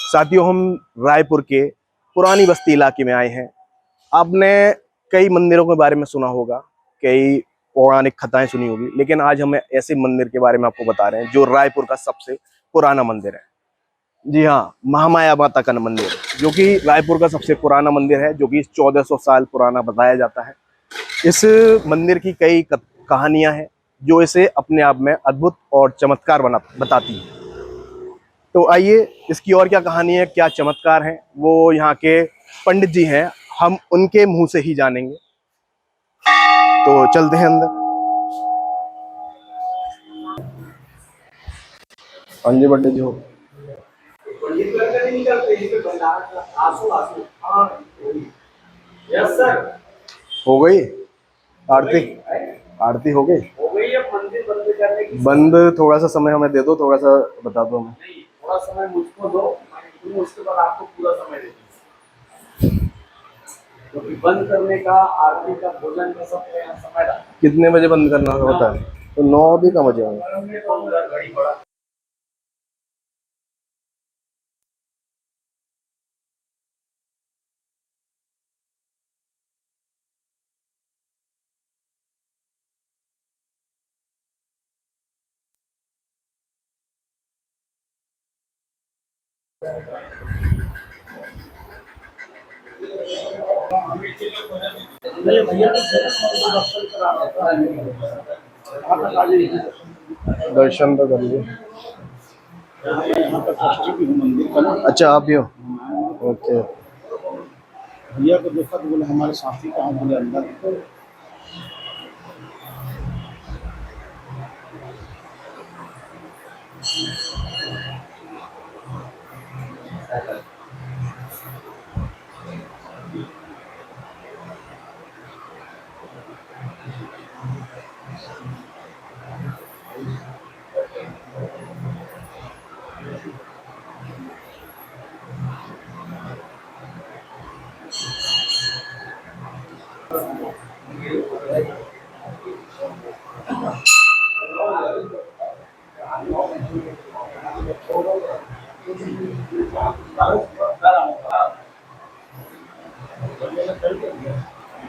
साथियों, हम रायपुर के पुरानी बस्ती इलाके में आए हैं। आपने कई मंदिरों के बारे में सुना होगा, कई पौराणिक कथाएं सुनी होगी, लेकिन आज हम ऐसे मंदिर के बारे में आपको बता रहे हैं जो रायपुर का सबसे पुराना मंदिर है। जी हाँ, महामाया माता का मंदिर, जो कि रायपुर का सबसे पुराना मंदिर है, जो कि 1400 साल पुराना बताया जाता है। इस मंदिर की कई कहानियां हैं जो इसे अपने आप में अद्भुत और चमत्कार बताती हैं। तो आइए, इसकी और क्या कहानी है, क्या चमत्कार है, वो यहाँ के पंडित जी हैं, हम उनके मुंह से ही जानेंगे। तो चलते हैं अंदर। हाँ जी पंडित जी, हो हो गई आरती? आरती हो गई? अब मंदिर बंद करने की बंद। थोड़ा सा समय हमें दे दो, थोड़ा सा बता दो हमें। नहीं, थोड़ा समय मुझको दो, मैं उसके बाद आपको पूरा समय दे दूंगा। क्योंकि बंद करने का, आरती का, भोजन का सब समय कितने बजे बंद करना होता है? तो 9 भी कम बजे होंगे। दर्शन तो कर लिए। अच्छा, आप भी हो? ओके। भैया को देखा तो बोले हमारे साथी कहाँ? बोले अंदर।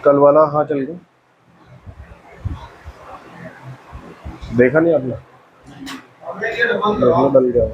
कल वाला? हाँ, चल गया। देखा नहीं आपने? देखो डल गया।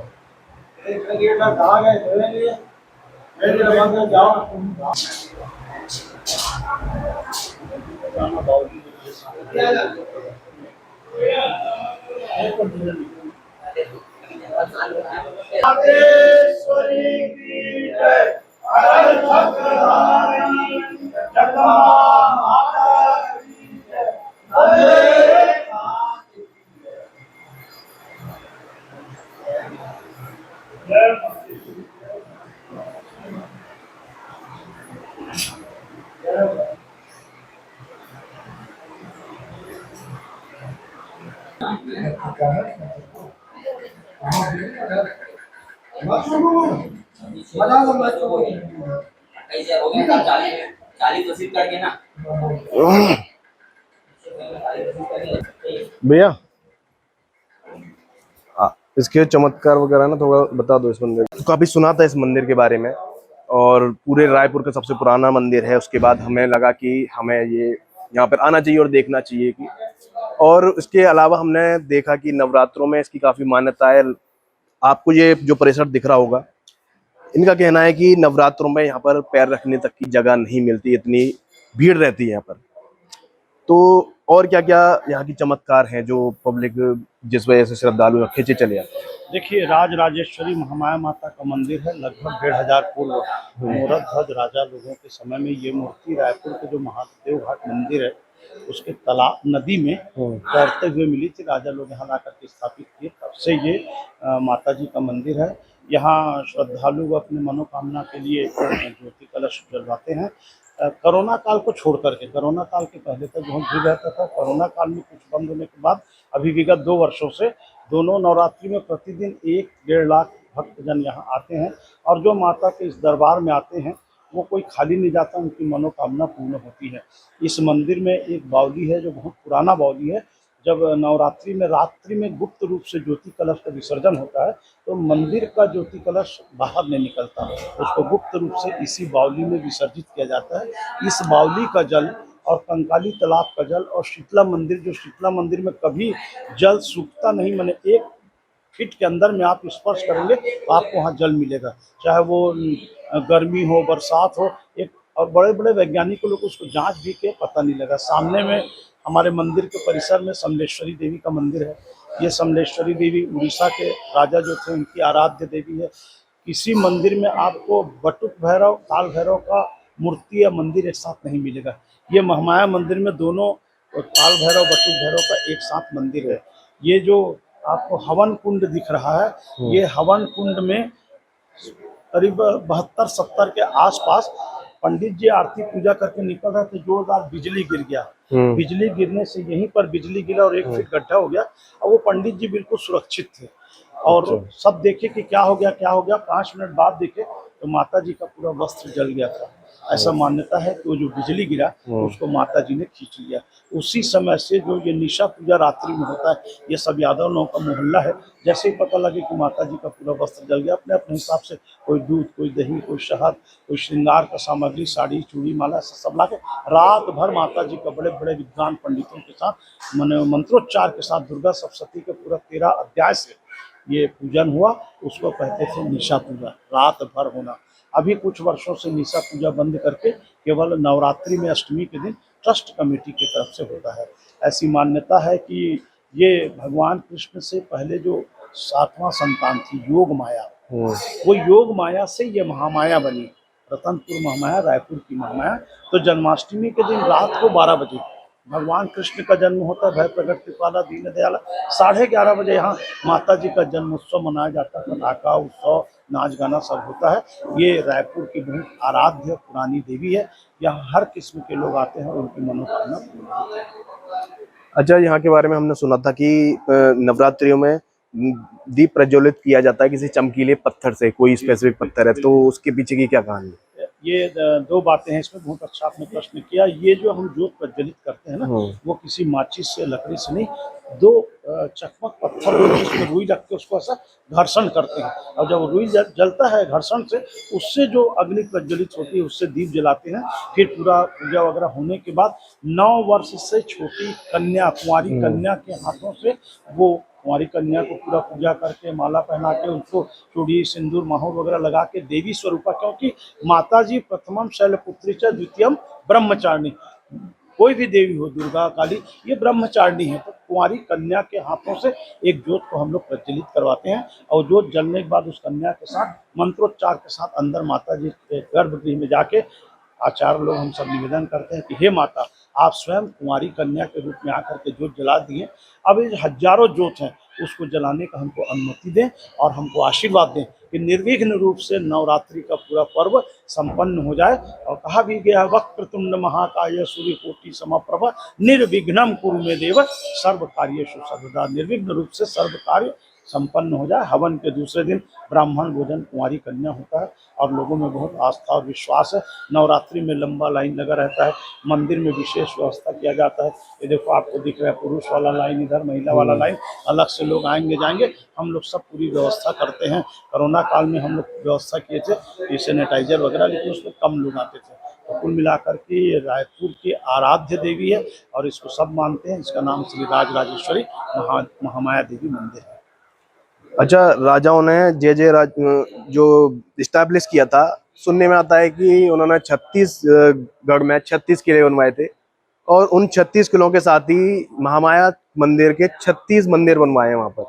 भैया, इसके चमत्कार वगैरह ना थोड़ा बता दो। इस मंदिर तो काफी सुना था इस मंदिर के बारे में, और पूरे रायपुर का सबसे पुराना मंदिर है। उसके बाद हमें लगा कि हमें ये यहाँ पर आना चाहिए और देखना चाहिए कि, और इसके अलावा हमने देखा कि नवरात्रों में इसकी काफी मान्यता है। आपको ये जो परिसर दिख रहा होगा, इनका कहना है कि नवरात्रों में यहाँ पर पैर रखने तक की जगह नहीं मिलती, इतनी भीड़ रहती है यहाँ पर। तो और क्या क्या यहाँ की चमत्कार हैं जो पब्लिक, जिस वजह से श्रद्धालु खींचे चले आते हैं? देखिए, राज राजेश्वरी महामाया माता का मंदिर है। लगभग 1500 पूर्व मूरत ध्वज राजा लोगों के समय में ये मूर्ति रायपुर के जो महादेव घाट मंदिर है उसके तालाब नदी में तैरते हुए मिली थी। राजा लोग यहाँ ला करके स्थापित किए, तब से ये माता जी का मंदिर है। यहाँ श्रद्धालु अपनी मनोकामना के लिए ज्योति कलश जलवाते हैं। कोरोना काल को छोड़ करके, कोरोना काल के पहले तक बहुत भीड़ रहता था। कोरोना काल में कुछ बंद होने के बाद अभी विगत 2 वर्षों से दोनों नवरात्रि में प्रतिदिन 1-1.5 लाख भक्तजन यहाँ आते हैं। और जो माता के इस दरबार में आते हैं वो कोई खाली नहीं जाता, उनकी मनोकामना पूर्ण होती है। इस मंदिर में एक बावली है जो बहुत पुराना बावली है, जब नवरात्रि में रात्रि में गुप्त रूप से ज्योति कलश का विसर्जन होता है तो मंदिर का ज्योति कलश बाहर नहीं निकलता, उसको गुप्त रूप से इसी बावली में विसर्जित किया जाता है। इस बावली का जल और कंकाली तालाब का जल और शीतला मंदिर, जो शीतला मंदिर में कभी जल सूखता नहीं, माने 1 फीट के अंदर में आप स्पर्श करेंगे तो आपको वहाँ जल मिलेगा, चाहे वो गर्मी हो बरसात हो। एक और बड़े बड़े वैज्ञानिक लोग उसको जांच भी के पता नहीं लगा। सामने में हमारे मंदिर के परिसर में समलेश्वरी देवी का मंदिर है। ये समलेश्वरी देवी उड़ीसा के राजा जो थे उनकी आराध्य देवी है। किसी मंदिर में आपको बटुक भैरव काल भैरव का मूर्ति या मंदिर एक साथ नहीं मिलेगा। ये महामाया मंदिर में दोनों काल भैरव बटुक भैरव का एक साथ मंदिर है। ये जो आपको हवन कुंड दिख रहा है, ये हवन कुंड में करीब 72-70 के आसपास पंडित जी आरती पूजा करके निकल रहे थे, जोरदार बिजली गिर गया। बिजली गिरने से यहीं पर बिजली गिरा और 1 फीट गड्ढा हो गया और वो पंडित जी बिल्कुल सुरक्षित थे। और सब देखे कि क्या हो गया क्या हो गया। 5 मिनट बाद देखे तो माता जी का पूरा वस्त्र जल गया था। ऐसा मान्यता है कि वो जो बिजली गिरा उसको माता जी ने खींच लिया। उसी समय से जो ये निशा पूजा रात्रि में होता है, ये सब यादव लोगों का मोहल्ला है। जैसे ही पता लगे कि माता जी का पूरा वस्त्र जल गया, अपने अपने हिसाब से कोई दूध, कोई दही, कोई शहद, कोई श्रृंगार का सामग्री, साड़ी, चूड़ी, माला सब ला के रात भर माता जी का बड़े बड़े विद्वान पंडितों के साथ मंत्रोच्चार के साथ दुर्गा सप्तशती के पूरा 13 अध्याय से ये पूजन हुआ। उसको कहते थे निशा पूजा, रात भर होना। अभी कुछ वर्षों से निशा पूजा बंद करके केवल नवरात्रि में अष्टमी के दिन ट्रस्ट कमेटी की तरफ से होता है। ऐसी मान्यता है कि ये भगवान कृष्ण से पहले जो 7वां संतान थी योग माया, वो योग माया से ये महामाया बनी, रतनपुर महामाया, रायपुर की महामाया। तो जन्माष्टमी के दिन रात को 12 बजे भगवान कृष्ण का जन्म होता है। भय प्रगट कृपाला दीन दयाला। 11:30 बजे यहाँ माता जी का जन्म उत्सव मनाया जाता है। पटाखा उत्सव, नाच गाना सब होता है। ये रायपुर की बहुत आराध्य पुरानी देवी है। यहाँ हर किस्म के लोग आते हैं और उनकी मनोकामना पूर्ण होती है। अच्छा, यहाँ के बारे में हमने सुना था कि नवरात्रियों में दीप प्रज्वलित किया जाता है किसी चमकीले पत्थर से, कोई स्पेसिफिक पत्थर है, तो उसके पीछे की क्या कहानी है? ये 2 बातें हैं इसमें। बहुत अच्छा आपने प्रश्न किया। ये जो हम जोत प्रज्वलित करते हैं ना, वो किसी माचिस से, लकड़ी से नहीं, 2 चकमक पत्थर जिसमें रुई रख के उसको ऐसा घर्षण करते हैं और जब रुई जलता है घर्षण से, उससे जो अग्नि प्रज्वलित होती है उससे दीप जलाते हैं। फिर पूरा पूजा वगैरह होने के बाद 9 वर्ष से छोटी कन्या, कुंवारी कन्या के हाथों से वो कुंवारी कन्या को पूरा पूजा करके माला पहना के उसको चूड़ी, सिंदूर, माहौर वगैरह लगा के देवी स्वरूपा, क्योंकि माता जी प्रथमम शैलपुत्री च द्वितीयम ब्रह्मचारिणी। कोई भी देवी हो, दुर्गा, काली, ये ब्रह्मचारिणी है। तो कुंवारी कन्या के हाथों से एक जोत को हम लोग प्रज्वलित करवाते हैं और जोत जलने के बाद उस कन्या के साथ मंत्रोच्चार के साथ अंदर माता जी के गर्भगृह में जाके आचार्य लोग हम सब निवेदन करते हैं कि हे माता, आप स्वयं कुंवारी कन्या के रूप में आकर के जोत जला दिए। अब ये हजारों जोत हैं, उसको जलाने का हमको अनुमति दें और हमको आशीर्वाद दें कि निर्विघ्न रूप से नवरात्रि का पूरा पर्व संपन्न हो जाए। और कहा भी गया, वक्रतुंड महाकाय सूर्यकोटि समप्रभ निर्विघ्नं कुरु मे देव सर्व कार्येषु सर्वदा। निर्विघ्न रूप से सर्व कार्य संपन्न हो जाए। हवन के दूसरे दिन ब्राह्मण भोजन कुंवारी कन्या होता है और लोगों में बहुत आस्था और विश्वास है। नवरात्रि में लंबा लाइन लगा रहता है। मंदिर में विशेष व्यवस्था किया जाता है। ये देखो आपको दिख रहा है, पुरुष वाला लाइन इधर, महिला वाला लाइन, अलग से लोग आएंगे जाएंगे। हम लोग सब पूरी व्यवस्था करते हैं। कोरोना काल में हम लोग व्यवस्था किए थे सैनिटाइजर वगैरह, लेकिन उसमें कम लोग आते थे। तो कुल मिलाकर के ये रायपुर की आराध्य देवी है और इसको सब मानते हैं। इसका नाम श्री राजराजेश्वरी महामाया देवी मंदिर है। अच्छा, राजाओं ने जय राज जो इस्टेब्लिश किया था, सुनने में आता है कि उन्होंने 36 गढ़ में 36 किले बनवाए थे और उन 36 किलों के साथ ही महामाया मंदिर के 36 मंदिर बनवाए हैं वहाँ पर।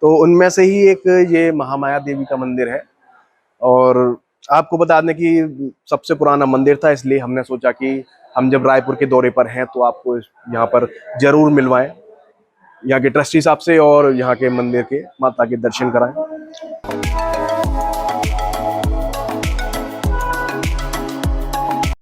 तो उनमें से ही एक ये महामाया देवी का मंदिर है। और आपको बता दें कि सबसे पुराना मंदिर था, इसलिए हमने सोचा कि हम जब रायपुर के दौरे पर हैं तो आपको यहाँ पर जरूर मिलवाएं, यहाँ के ट्रस्टी साहब से और यहाँ के मंदिर के माता के दर्शन कराएं।